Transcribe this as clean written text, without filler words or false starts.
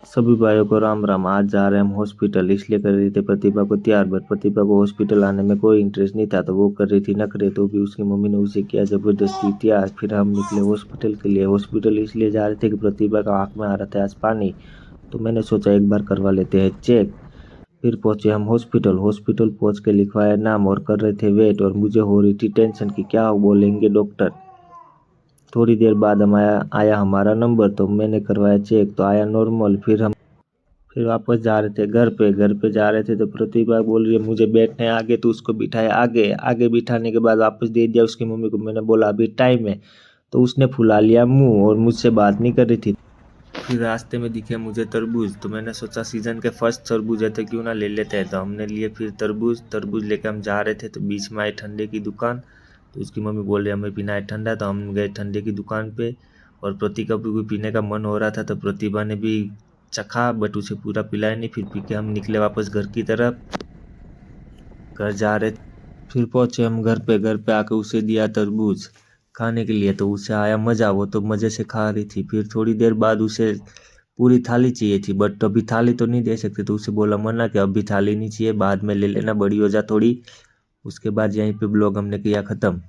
सभी भाइयों को राम राम। आज जा रहे हैं हम हॉस्पिटल, इसलिए कर रही थी प्रतिभा को तैयार। बट प्रतिभा को हॉस्पिटल आने में कोई इंटरेस्ट नहीं था, तो वो कर रही थी नखरे, तो भी उसकी मम्मी ने उसे किया जबरदस्ती तैयार। फिर हम निकले हॉस्पिटल के लिए। हॉस्पिटल इसलिए जा रहे थे कि प्रतिभा का आंख में आ रहा था आज पानी, तो मैंने सोचा एक बार करवा लेते हैं चेक। फिर पहुंचे हम हॉस्पिटल। हॉस्पिटल पहुंच के लिखवाया नाम और कर रहे थे वेट, और मुझे हो रही थी टेंशन कि क्या बोलेंगे डॉक्टर। थोड़ी देर बाद आया हमारा नंबर, तो मैंने करवाया चेक, तो आया नॉर्मल। फिर वापस जा रहे थे घर पे जा रहे थे, तो प्रतिभा बोल रही है मुझे बैठने आगे, तो उसको बिठाया आगे। आगे बिठाने के बाद वापस दे दिया उसकी मम्मी को। मैंने बोला अभी टाइम है, तो उसने फुला लिया मुंह और मुझसे बात नहीं कर रही थी। फिर रास्ते में दिखे मुझे तरबूज, तो मैंने सोचा सीजन के फर्स्ट तरबूज है तो क्यों ना ले लेते हैं, तो हमने लिए फिर तरबूज लेके हम जा रहे थे। तो बीच में आई ठंडे की दुकान, तो उसकी मम्मी बोल रही हमें पीना है ठंडा, तो हम गए ठंडे की दुकान पे। और प्रतिभा को भी पीने का मन हो रहा था, तो प्रतिभा ने भी चखा, बट उसे पूरा पिलाया नहीं। फिर पी के हम निकले वापस घर की तरफ। घर जा रहे फिर पहुंचे हम घर पे आके उसे दिया तरबूज खाने के लिए, तो उसे आया मज़ा, वो तो मज़े से खा रही थी। फिर थोड़ी देर बाद उसे पूरी थाली चाहिए थी, बट अभी थाली तो नहीं दे सकते, तो उसे बोला मना कि अभी थाली नहीं चाहिए, बाद में ले लेना, बड़ी हो जा थोड़ी। उसके बाद यहीं पे ब्लॉग हमने किया ख़त्म।